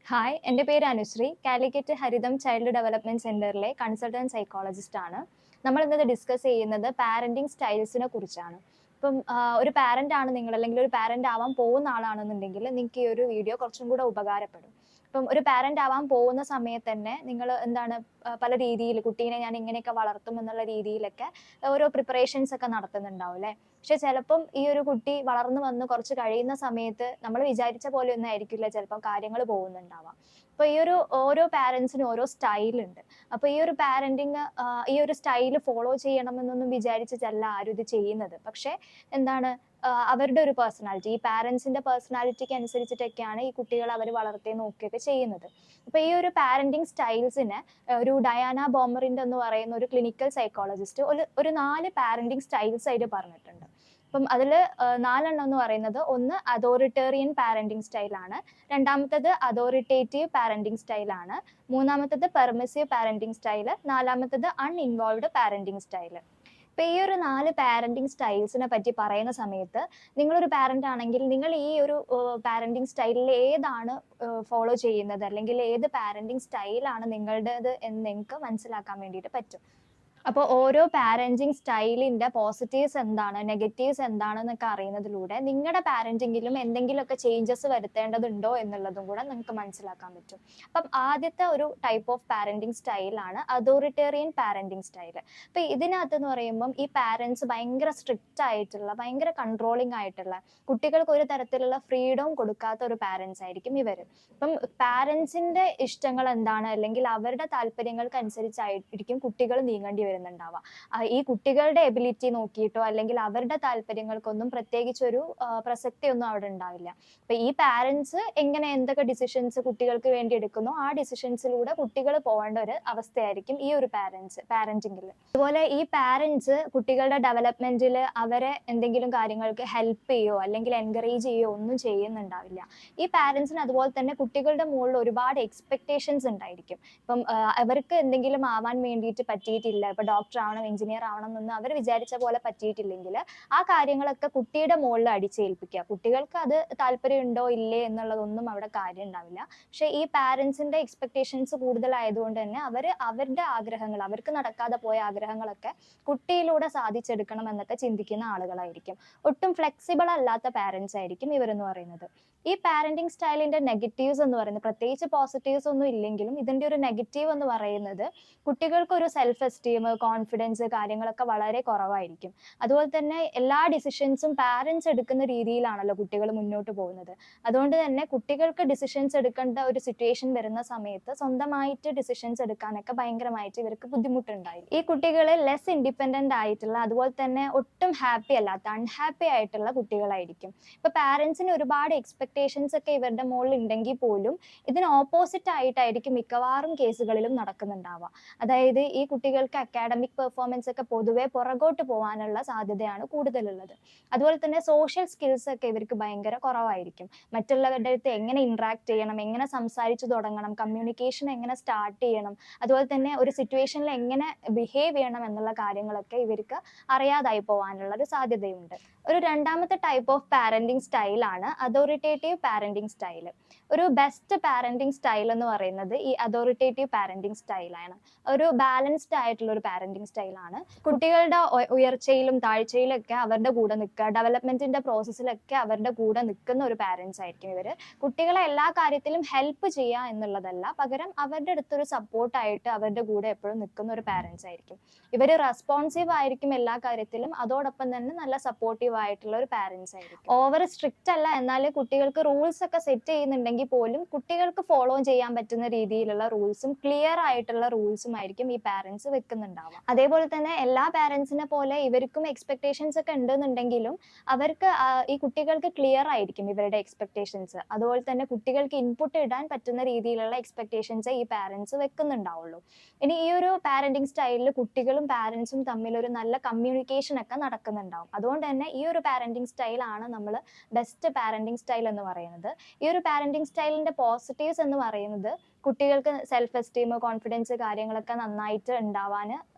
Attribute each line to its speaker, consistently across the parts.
Speaker 1: Hi, എൻ്റെ പേര് അനുശ്രീ. കാലിക്കറ്റ് ഹരിതം child development സെന്ററിലെ കൺസൾട്ടന്റ് സൈക്കോളജിസ്റ്റ് ആണ്. നമ്മൾ ഇന്നത് ഡിസ്കസ് ചെയ്യുന്നത് പാരന്റിങ് സ്റ്റൈൽസിനെ കുറിച്ചാണ്. ഇപ്പം ഒരു പാരന്റ് ആണ് നിങ്ങൾ, അല്ലെങ്കിൽ ഒരു പാരന്റ് ആവാൻ പോകുന്ന ആളാണെന്നുണ്ടെങ്കിൽ നിങ്ങൾക്ക് ഈ ഒരു വീഡിയോ കുറച്ചും കൂടെ ഉപകാരപ്പെടും. ഇപ്പം ഒരു പാരന്റ് ആവാൻ പോകുന്ന സമയത്ത് തന്നെ നിങ്ങൾ എന്താണ് പല രീതിയിൽ കുട്ടീനെ ഞാൻ ഇങ്ങനെയൊക്കെ വളർത്തും എന്നുള്ള രീതിയിലൊക്കെ ഓരോ പ്രിപ്പറേഷൻസ് ഒക്കെ നടത്തുന്നുണ്ടാവും അല്ലേ. പക്ഷെ ചിലപ്പം ഈ ഒരു കുട്ടി വളർന്നു വന്ന് കുറച്ച് കഴിയുന്ന സമയത്ത് നമ്മൾ വിചാരിച്ച പോലെ ഒന്നും ആയിരിക്കില്ല ചിലപ്പം കാര്യങ്ങൾ പോകുന്നുണ്ടാവാം. അപ്പൊ ഈ ഒരു ഓരോ പാരന്റ്സിനും ഓരോ സ്റ്റൈലുണ്ട്. അപ്പൊ ഈ ഒരു പാരന്റിങ് ഈ ഒരു സ്റ്റൈല് ഫോളോ ചെയ്യണമെന്നൊന്നും വിചാരിച്ചിട്ടല്ല ആരും ഇത് ചെയ്യുന്നത്. പക്ഷെ എന്താണ് അവരുടെ ഒരു പേഴ്സണാലിറ്റി, ഈ പാരന്റ്സിന്റെ പേഴ്സണാലിറ്റിക്ക് അനുസരിച്ചിട്ടൊക്കെയാണ് ഈ കുട്ടികളെ അവർ വളർത്തുകയും നോക്കുകയൊക്കെ ചെയ്യുന്നത്. അപ്പൊ ഈ ഒരു പാരന്റിങ് സ്റ്റൈൽസിന് ഒരു ഡയാന ബോമറിന്റെ എന്ന് പറയുന്ന ഒരു ക്ലിനിക്കൽ സൈക്കോളജിസ്റ്റ് ഒരു 4 പാരന്റിങ് സ്റ്റൈൽസ് ആയിട്ട് പറഞ്ഞിട്ടുണ്ട്. അപ്പം അതിൽ 4 എന്ന് പറയുന്നത്, ഒന്ന് അതോറിറ്റേറിയൻ പാരന്റിങ് സ്റ്റൈലാണ്, രണ്ടാമത്തത് അതോറിറ്റേറ്റീവ് പാരന്റിങ് സ്റ്റൈലാണ്, മൂന്നാമത്തത് പെർമിസീവ് പാരന്റിങ് സ്റ്റൈല്, നാലാമത്തത് അൺഇൻവോൾവ്ഡ് പാരന്റിങ് സ്റ്റൈല്. ഇപ്പൊ ഈ ഒരു 4 പാരന്റിങ് സ്റ്റൈൽസിനെ പറ്റി പറയുന്ന സമയത്ത് നിങ്ങളൊരു പാരന്റ് ആണെങ്കിൽ നിങ്ങൾ ഈ ഒരു പാരന്റിങ് സ്റ്റൈലിൽ ഏതാണ് ഫോളോ ചെയ്യുന്നത്, അല്ലെങ്കിൽ ഏത് പാരന്റിങ് സ്റ്റൈലാണ് നിങ്ങളുടേത് എന്ന് നിങ്ങൾക്ക് മനസ്സിലാക്കാൻ വേണ്ടിയിട്ട് പറ്റും. അപ്പോൾ ഓരോ പാരന്റിങ് സ്റ്റൈലിന്റെ പോസിറ്റീവ്സ് എന്താണ്, നെഗറ്റീവ്സ് എന്താണെന്നൊക്കെ അറിയുന്നതിലൂടെ നിങ്ങളുടെ പാരന്റിങ്ങിലും എന്തെങ്കിലുമൊക്കെ ചേഞ്ചസ് വരുത്തേണ്ടതുണ്ടോ എന്നുള്ളതും കൂടെ നിങ്ങൾക്ക് മനസ്സിലാക്കാൻ പറ്റും. അപ്പം ആദ്യത്തെ ഒരു ടൈപ്പ് ഓഫ് പാരന്റിങ് സ്റ്റൈലാണ് അതോറിറ്റേറിയൻ പാരന്റിങ് സ്റ്റൈൽ. അപ്പൊ ഇതിനകത്ത് എന്ന് പറയുമ്പം ഈ പാരന്റ്സ് ഭയങ്കര സ്ട്രിക്റ്റ് ആയിട്ടുള്ള, ഭയങ്കര കൺട്രോളിങ് ആയിട്ടുള്ള, കുട്ടികൾക്ക് ഒരു തരത്തിലുള്ള ഫ്രീഡം കൊടുക്കാത്ത ഒരു പാരന്റ്സ് ആയിരിക്കും ഇവര്. ഇപ്പം പാരന്റ്സിന്റെ ഇഷ്ടങ്ങൾ എന്താണ്, അല്ലെങ്കിൽ അവരുടെ താല്പര്യങ്ങൾക്ക് അനുസരിച്ചായിരിക്കും കുട്ടികൾ നീങ്ങേണ്ടി വരുന്നുണ്ടാവുക. ഈ കുട്ടികളുടെ എബിലിറ്റി നോക്കിയിട്ടോ അല്ലെങ്കിൽ അവരുടെ താല്പര്യങ്ങൾക്കൊന്നും പ്രത്യേകിച്ചൊരു പ്രസക്തിയൊന്നും അവിടെ ഉണ്ടാവില്ല. അപ്പൊ ഈ പാരന്റ്സ് എങ്ങനെ എന്തൊക്കെ ഡിസിഷൻസ് കുട്ടികൾക്ക് വേണ്ടി എടുക്കുന്നു, ആ ഡിസിഷൻസിലൂടെ കുട്ടികൾ പോകേണ്ട ഒരു അവസ്ഥയായിരിക്കും ഈ ഒരു പാരന്റിങ്ങിൽ. അതുപോലെ ഈ പാരന്റ്സ് കുട്ടികളുടെ ഡെവലപ്മെന്റിൽ അവരെ എന്തെങ്കിലും കാര്യങ്ങൾക്ക് ഹെൽപ്പ് ചെയ്യോ അല്ലെങ്കിൽ എൻകറേജ് ചെയ്യോ ഒന്നും ചെയ്യുന്നുണ്ടാവില്ല. ഈ പാരന്റ്സിന് അതുപോലെ തന്നെ കുട്ടികളുടെ മുകളിൽ ഒരുപാട് എക്സ്പെക്ടേഷൻസ് ഉണ്ടായിരിക്കും. ഇപ്പം അവർക്ക് എന്തെങ്കിലും ആവാൻ വേണ്ടിയിട്ട് പറ്റിയിട്ടില്ല, ഇപ്പൊ ഡോക്ടർ ആവണം, എഞ്ചിനീയർ ആവണം എന്നൊന്നും അവർ വിചാരിച്ച പോലെ പറ്റിയിട്ടില്ലെങ്കിൽ ആ കാര്യങ്ങളൊക്കെ കുട്ടിയുടെ മുകളിൽ അടിച്ചേൽപ്പിക്കുക. കുട്ടികൾക്ക് അത് താല്പര്യം ഉണ്ടോ ഇല്ലേ എന്നുള്ളതൊന്നും അവിടെ കാര്യം ഉണ്ടാവില്ല. പക്ഷെ ഈ പാരന്റ്സിന്റെ എക്സ്പെക്ടേഷൻസ് കൂടുതലായതുകൊണ്ട് തന്നെ അവരുടെ ആഗ്രഹങ്ങൾ, അവർക്ക് നടക്കാതെ പോയ ആഗ്രഹങ്ങളൊക്കെ കുട്ടിയിലൂടെ സാധിച്ചെടുക്കണം എന്നൊക്കെ ചിന്തിക്കുന്ന ആളുകളായിരിക്കും. ഒട്ടും ഫ്ലെക്സിബിൾ അല്ലാത്ത പാരന്റ്സ് ആയിരിക്കും ഇവരെന്ന് പറയുന്നത്. ഈ പാരന്റിങ് സ്റ്റൈലിന്റെ നെഗറ്റീവ്സ് എന്ന് പറയുന്നത്, പ്രത്യേകിച്ച് പോസിറ്റീവ്സ് ഒന്നും ഇല്ലെങ്കിലും ഇതിന്റെ ഒരു നെഗറ്റീവ് എന്ന് പറയുന്നത്, കുട്ടികൾക്ക് ഒരു സെൽഫ് എസ്റ്റീം, കോൺഫിഡൻസ് കാര്യങ്ങളൊക്കെ വളരെ കുറവായിരിക്കും. അതുപോലെ തന്നെ എല്ലാ ഡിസിഷൻസും പാരന്റ്സ് എടുക്കുന്ന രീതിയിലാണല്ലോ കുട്ടികൾ മുന്നോട്ട് പോകുന്നത്. അതുകൊണ്ട് തന്നെ കുട്ടികൾക്ക് ഡിസിഷൻസ് എടുക്കേണ്ട ഒരു സിറ്റുവേഷൻ വരുന്ന സമയത്ത് സ്വന്തമായിട്ട് ഡിസിഷൻസ് എടുക്കാനൊക്കെ ഭയങ്കരമായിട്ട് ഇവർക്ക് ബുദ്ധിമുട്ടുണ്ടായി. ഈ കുട്ടികൾ ലെസ് ഇൻഡിപെൻഡന്റ് ആയിട്ടുള്ള, അതുപോലെ തന്നെ ഒട്ടും ഹാപ്പി അല്ലാത്ത, അൺഹാപ്പി ആയിട്ടുള്ള കുട്ടികളായിരിക്കും. ഇപ്പൊ പാരന്റ്സിന് ഒരുപാട് എക്സ്പെക്ടേഷൻസ് ഒക്കെ ഇവരുടെ മുകളിൽ ഉണ്ടെങ്കിൽ പോലും ഇതിന് ഓപ്പോസിറ്റ് ആയിട്ടായിരിക്കും മിക്കവാറും കേസുകളിലും നടക്കുന്നുണ്ടാവുക. അതായത് ഈ കുട്ടികൾക്ക് അക്കാഡമിക് പെർഫോമൻസ് ഒക്കെ പൊതുവെ പുറകോട്ട് പോകാനുള്ള സാധ്യതയാണ് കൂടുതലുള്ളത്. അതുപോലെ തന്നെ സോഷ്യൽ സ്കിൽസ് ഒക്കെ ഇവർക്ക് ഭയങ്കര കുറവായിരിക്കും. മറ്റുള്ളവരുടെ അടുത്ത് എങ്ങനെ ഇന്ററാക്ട് ചെയ്യണം, എങ്ങനെ സംസാരിച്ചു തുടങ്ങണം, കമ്മ്യൂണിക്കേഷൻ എങ്ങനെ സ്റ്റാർട്ട് ചെയ്യണം, അതുപോലെ തന്നെ ഒരു സിറ്റുവേഷനിൽ എങ്ങനെ ബിഹേവ് ചെയ്യണം എന്നുള്ള കാര്യങ്ങളൊക്കെ ഇവർക്ക് അറിയാതായി പോകാനുള്ള ഒരു സാധ്യതയുണ്ട്. ഒരു രണ്ടാമത്തെ ടൈപ്പ് ഓഫ് പാരന്റിങ് സ്റ്റൈലാണ് അതോറിറ്റേറ്റീവ് പാരന്റിങ് സ്റ്റൈൽ. ഒരു ബെസ്റ്റ് പാരന്റിങ് സ്റ്റൈൽ എന്ന് പറയുന്നത് ഈ അതോറിറ്റേറ്റീവ് പാരന്റിങ് സ്റ്റൈലാണ്. ഒരു ബാലൻസ്ഡ് ആയിട്ടുള്ള ഒരു പാരന്റിങ് സ്റ്റൈലാണ്. കുട്ടികളുടെ ഉയർച്ചയിലും താഴ്ചയിലും ഒക്കെ അവരുടെ കൂടെ നിൽക്കുക, ഡെവലപ്മെന്റിന്റെ പ്രോസസ്സിലൊക്കെ അവരുടെ കൂടെ നിൽക്കുന്ന ഒരു പാരന്റ്സ് ആയിരിക്കും ഇവര്. കുട്ടികളെ എല്ലാ കാര്യത്തിലും ഹെൽപ്പ് ചെയ്യുക എന്നുള്ളതല്ല, പകരം അവരുടെ അടുത്തൊരു സപ്പോർട്ടായിട്ട് അവരുടെ കൂടെ എപ്പോഴും നിൽക്കുന്ന ഒരു പാരന്റ്സ് ആയിരിക്കും ഇവര്. റെസ്പോൺസീവ് ആയിരിക്കും എല്ലാ കാര്യത്തിലും, അതോടൊപ്പം തന്നെ നല്ല സപ്പോർട്ടീവ് ആയിട്ടുള്ള ഒരു പാരന്റ്സ് ആയിരിക്കും. ഓവർ സ്ട്രിക്റ്റ് അല്ല, എന്നാൽ കുട്ടികൾക്ക് റൂൾസ് ഒക്കെ സെറ്റ് ചെയ്യുന്നുണ്ടെങ്കിൽ പോലും കുട്ടികൾക്ക് ഫോളോ ചെയ്യാൻ പറ്റുന്ന രീതിയിലുള്ള റൂൾസും ക്ലിയർ ആയിട്ടുള്ള റൂൾസും ആയിരിക്കും ഈ പാരന്റ്സ് വെക്കുന്നുണ്ടാവുക. അതേപോലെ തന്നെ എല്ലാ പാരന്റ്സിനെ പോലെ ഇവർക്കും എക്സ്പെക്ടേഷൻസ് ഒക്കെ ഉണ്ടെന്നുണ്ടെങ്കിലും അവർക്ക് ഈ കുട്ടികൾക്ക് ക്ലിയർ ആയിരിക്കും ഇവരുടെ എക്സ്പെക്ടേഷൻസ്. അതുപോലെ തന്നെ കുട്ടികൾക്ക് ഇൻപുട്ട് ഇടാൻ പറ്റുന്ന രീതിയിലുള്ള എക്സ്പെക്ടേഷൻസ് ഈ പാരന്റ്സ് വെക്കുന്നുണ്ടാവുള്ളൂ. ഇനി ഈ ഒരു പാരന്റിങ് സ്റ്റൈലിൽ കുട്ടികളും പാരന്റ്സും തമ്മിൽ ഒരു നല്ല കമ്മ്യൂണിക്കേഷൻ ഒക്കെ നടക്കുന്നുണ്ടാവും. അതുകൊണ്ട് തന്നെ ഈ ഒരു പാരന്റിങ് സ്റ്റൈലാണ് നമ്മൾ ബെസ്റ്റ് പാരന്റിങ് സ്റ്റൈൽ എന്ന് പറയുന്നത്. ഈ ഒരു പാരന്റിങ് സ്റ്റൈലിന്റെ പോസിറ്റീവ്സ് എന്ന് പറയുന്നത്, കുട്ടികൾക്ക് സെൽഫ് എസ്റ്റീം, കോൺഫിഡൻസ് കാര്യങ്ങളൊക്കെ നന്നായിട്ട് ഉണ്ടാവാൻ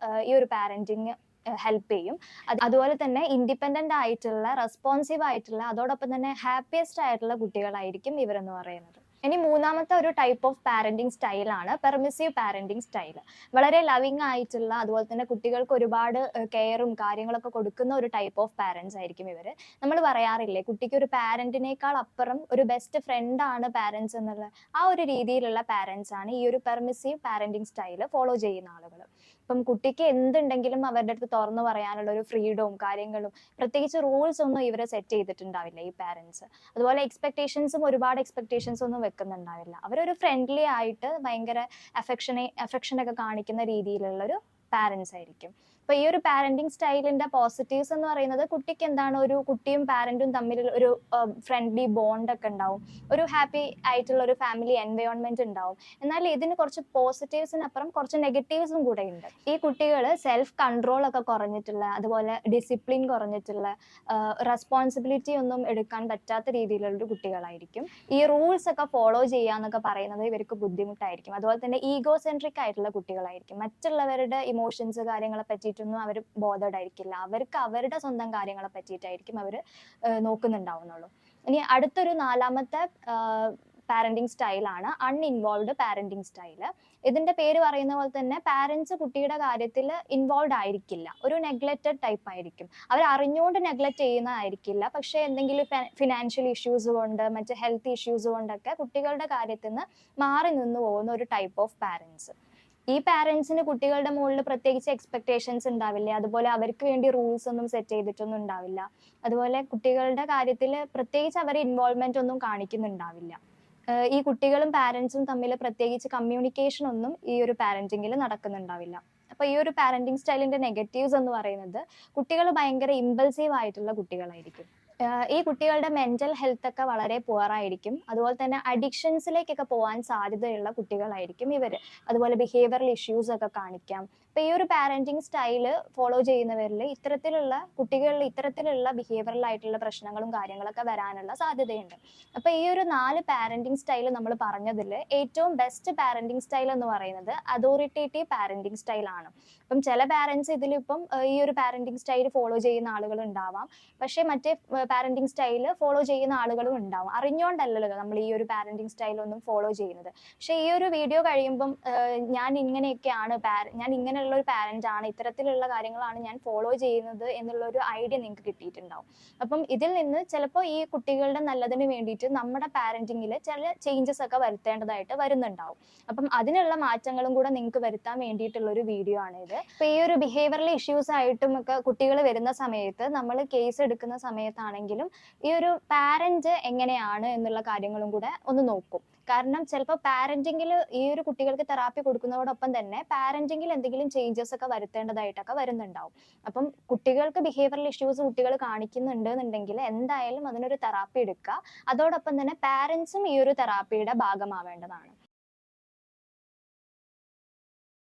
Speaker 1: ഈ ഒരു പാരന്റിങ് ഹെൽപ്പ് ചെയ്യും. അതുപോലെ തന്നെ ഇൻഡിപെൻഡന്റ് ആയിട്ടുള്ള, റെസ്പോൺസീവ് ആയിട്ടുള്ള, അതോടൊപ്പം തന്നെ ഹാപ്പിയസ്റ്റ് ആയിട്ടുള്ള കുട്ടികളായിരിക്കും ഇവരെന്ന് പറയുന്നത്. ഇനി മൂന്നാമത്തെ ഒരു ടൈപ്പ് ഓഫ് പാരന്റിങ് സ്റ്റൈലാണ് പെർമിസീവ് പാരന്റിങ് സ്റ്റൈൽ. വളരെ ലവിങ് ആയിട്ടുള്ള, അതുപോലെ തന്നെ കുട്ടികൾക്ക് ഒരുപാട് കെയറും കാര്യങ്ങളൊക്കെ കൊടുക്കുന്ന ഒരു ടൈപ്പ് ഓഫ് പാരന്റ്സ് ആയിരിക്കും ഇവര്. നമ്മൾ പറയാറില്ലേ, കുട്ടിക്ക് ഒരു പാരന്റിനേക്കാൾ അപ്പുറം ഒരു ബെസ്റ്റ് ഫ്രണ്ട് ആണ് പാരന്റ്സ് എന്നുള്ള ആ ഒരു രീതിയിലുള്ള പാരന്റ്സ് ആണ് ഈ ഒരു പെർമിസീവ് പാരന്റിങ് സ്റ്റൈൽ ഫോളോ ചെയ്യുന്ന ആളുകൾ. ഇപ്പം കുട്ടിക്ക് എന്തുണ്ടെങ്കിലും അവരുടെ അടുത്ത് തുറന്നു പറയാനുള്ള ഒരു ഫ്രീഡവും കാര്യങ്ങളും, പ്രത്യേകിച്ച് റൂൾസ് ഒന്നും ഇവരെ സെറ്റ് ചെയ്തിട്ടുണ്ടാവില്ല ഈ പാരന്റ്സ്. അതുപോലെ ഒരുപാട് എക്സ്പെക്ടേഷൻസ് ഒന്നും വെക്കുന്നുണ്ടാവില്ല. അവരൊരു ഫ്രണ്ട്ലി ആയിട്ട് ഭയങ്കര അഫെക്ഷനൊക്കെ കാണിക്കുന്ന രീതിയിലുള്ള ഒരു പാരന്റ്സ് ആയിരിക്കും. അപ്പൊ ഈ ഒരു പാരന്റിങ് സ്റ്റൈലിന്റെ പോസിറ്റീവ്സ് എന്ന് പറയുന്നത്, കുട്ടിക്ക് എന്താണ്, ഒരു കുട്ടിയും പാരന്റും തമ്മിൽ ഒരു ഫ്രണ്ട്ലി ബോണ്ട് ഒക്കെ ഉണ്ടാവും, ഒരു ഹാപ്പി ആയിട്ടുള്ള ഒരു ഫാമിലി എൻവയോൺമെന്റ് ഉണ്ടാവും. എന്നാൽ ഇതിന് കുറച്ച് പോസിറ്റീവ്സിനപ്പുറം കുറച്ച് നെഗറ്റീവ്സും കൂടെ ഉണ്ട്. ഈ കുട്ടികൾ സെൽഫ് കൺട്രോൾ ഒക്കെ കുറഞ്ഞിട്ടുള്ള, അതുപോലെ ഡിസിപ്ലിൻ കുറഞ്ഞിട്ടുള്ള, റെസ്പോൺസിബിലിറ്റി ഒന്നും എടുക്കാൻ പറ്റാത്ത രീതിയിലുള്ള ഒരു കുട്ടികളായിരിക്കും. ഈ റൂൾസ് ഒക്കെ ഫോളോ ചെയ്യാന്നൊക്കെ പറയുന്നത് ഇവർക്ക് ബുദ്ധിമുട്ടായിരിക്കും. അതുപോലെ തന്നെ ഈഗോ സെൻട്രിക് ആയിട്ടുള്ള കുട്ടികളായിരിക്കും. മറ്റുള്ളവരുടെ ഇമോഷൻസ് കാര്യങ്ങളെ പറ്റിയിട്ടൊന്നും അവർ ബോധേഡ് ആയിരിക്കില്ല. അവർക്ക് അവരുടെ സ്വന്തം കാര്യങ്ങളെ പറ്റിയിട്ടായിരിക്കും അവർ നോക്കുന്നുണ്ടാവുന്നുള്ളൂ. ഇനി അടുത്തൊരു നാലാമത്തെ പാരന്റിങ് സ്റ്റൈലാണ് അൺഇൻവോൾവ്ഡ് പാരന്റിങ് സ്റ്റൈല്. ഇതിന്റെ പേര് പറയുന്ന പോലെ തന്നെ പാരന്റ്സ് കുട്ടിയുടെ കാര്യത്തിൽ ഇൻവോൾവ് ആയിരിക്കില്ല, ഒരു നെഗ്ലക്റ്റഡ് ടൈപ്പ് ആയിരിക്കും. അവർ അറിഞ്ഞുകൊണ്ട് നെഗ്ലക്ട് ചെയ്യുന്നതായിരിക്കില്ല, പക്ഷെ എന്തെങ്കിലും ഫിനാൻഷ്യൽ ഇഷ്യൂസ് കൊണ്ട്, മറ്റ് ഹെൽത്ത് ഇഷ്യൂസ് കൊണ്ടൊക്കെ കുട്ടികളുടെ കാര്യത്തിൽ നിന്ന് മാറി നിന്ന് പോകുന്ന ഒരു ടൈപ്പ് ഓഫ് പാരന്റ്സ്. ഈ പാരന്റ്സിന് കുട്ടികളുടെ മുകളിൽ പ്രത്യേകിച്ച് എക്സ്പെക്ടേഷൻസ് ഉണ്ടാവില്ല, അതുപോലെ അവർക്ക് വേണ്ടി റൂൾസ് ഒന്നും സെറ്റ് ചെയ്തിട്ടൊന്നും ഉണ്ടാവില്ല. അതുപോലെ കുട്ടികളുടെ കാര്യത്തിൽ പ്രത്യേകിച്ച് അവർ ഇൻവോൾവ്മെന്റ് ഒന്നും കാണിക്കുന്നുണ്ടാവില്ല. ഈ കുട്ടികളും പാരന്റ്സും തമ്മിൽ പ്രത്യേകിച്ച് കമ്മ്യൂണിക്കേഷൻ ഒന്നും ഈ ഒരു പാരന്റിങ്ങിൽ നടക്കുന്നുണ്ടാവില്ല. അപ്പൊ ഈ ഒരു പാരന്റിങ് സ്റ്റൈലിന്റെ നെഗറ്റീവ്സ് എന്ന് പറയുന്നത്, കുട്ടികൾ ഭയങ്കര ഇമ്പൾസീവ് ആയിട്ടുള്ള കുട്ടികളായിരിക്കും. ഈ കുട്ടികളുടെ മെന്റൽ ഹെൽത്ത് ഒക്കെ വളരെ പുവർ ആയിരിക്കും. അതുപോലെ തന്നെ അഡിക്ഷൻസിലേക്കൊക്കെ പോകാൻ സാധ്യതയുള്ള കുട്ടികളായിരിക്കും ഇവര്. അതുപോലെ ബിഹേവിയറൽ ഇഷ്യൂസ് ഒക്കെ കാണിക്കാം. അപ്പൊ ഈ ഒരു പാരന്റിങ് സ്റ്റൈല് ഫോളോ ചെയ്യുന്നവരിൽ കുട്ടികളിൽ ഇത്തരത്തിലുള്ള ബിഹേവിയറൽ ആയിട്ടുള്ള പ്രശ്നങ്ങളും കാര്യങ്ങളൊക്കെ വരാനുള്ള സാധ്യതയുണ്ട്. അപ്പൊ ഈ ഒരു 4 പാരന്റിങ് സ്റ്റൈൽ നമ്മൾ പറഞ്ഞതിൽ ഏറ്റവും ബെസ്റ്റ് പാരന്റിങ് സ്റ്റൈൽ എന്ന് പറയുന്നത് അതോറിറ്റേറ്റീവ് പാരന്റിങ് സ്റ്റൈൽ ആണ്. അപ്പം ചില പാരന്റ്സ് ഇതിലിപ്പം ഈ ഒരു പാരന്റിങ് സ്റ്റൈൽ ഫോളോ ചെയ്യുന്ന ആളുകൾ ഉണ്ടാവാം, പക്ഷെ മറ്റേ പാരന്റിങ് സ്റ്റൈല് ഫോളോ ചെയ്യുന്ന ആളുകളും ഉണ്ടാവും. അറിഞ്ഞുകൊണ്ടല്ലല്ലോ നമ്മൾ ഈ ഒരു പാരന്റിങ് സ്റ്റൈൽ ഒന്നും ഫോളോ ചെയ്യുന്നത്. പക്ഷെ ഈ ഒരു വീഡിയോ കഴിയുമ്പം ഞാൻ ഇങ്ങനെയുള്ള ഒരു പാരന്റ് ആണ്, ഇത്തരത്തിലുള്ള കാര്യങ്ങളാണ് ഞാൻ ഫോളോ ചെയ്യുന്നത് എന്നുള്ള ഒരു ഐഡിയ നിങ്ങൾക്ക് കിട്ടിയിട്ടുണ്ടാവും. അപ്പം ഇതിൽ നിന്ന് ചിലപ്പോൾ ഈ കുട്ടികളുടെ നല്ലതിന് വേണ്ടിയിട്ട് നമ്മുടെ പാരന്റിങ്ങിൽ ചില ചേഞ്ചസ് ഒക്കെ വരുത്തേണ്ടതായിട്ട് വരുന്നുണ്ടാവും. അപ്പം അതിനുള്ള മാറ്റങ്ങളും കൂടെ നിങ്ങൾക്ക് വരുത്താൻ വേണ്ടിയിട്ടുള്ള ഒരു വീഡിയോ ആണ് ഇത്. അപ്പൊ ഈ ഒരു ബിഹേവിയറൽ ഇഷ്യൂസ് ആയിട്ടും ഒക്കെ കുട്ടികൾ വരുന്ന സമയത്ത് നമ്മൾ കേസ് എടുക്കുന്ന സമയത്താണെങ്കിലും ഈ ഒരു പാരന്റ് എങ്ങനെയാണ് എന്നുള്ള കാര്യങ്ങളും കൂടെ ഒന്ന് നോക്കും. കാരണം ചിലപ്പോൾ പാരന്റിങ്ങിൽ ഈ ഒരു കുട്ടികൾക്ക് തെറാപ്പി കൊടുക്കുന്നതോടൊപ്പം തന്നെ പാരന്റിങ്ങിൽ എന്തെങ്കിലും ചേഞ്ചസ് ഒക്കെ വരുത്തേണ്ടതായിട്ടൊക്കെ വരുന്നുണ്ടാവും. അപ്പം കുട്ടികൾക്ക് ബിഹേവിയറൽ ഇഷ്യൂസ് കുട്ടികൾ കാണിക്കുന്നുണ്ട് എന്നുണ്ടെങ്കിൽ എന്തായാലും അതിനൊരു തെറാപ്പി എടുക്കുക. അതോടൊപ്പം തന്നെ പാരന്റ്സും ഈ ഒരു തെറാപ്പിയുടെ ഭാഗമാവേണ്ടതാണ്.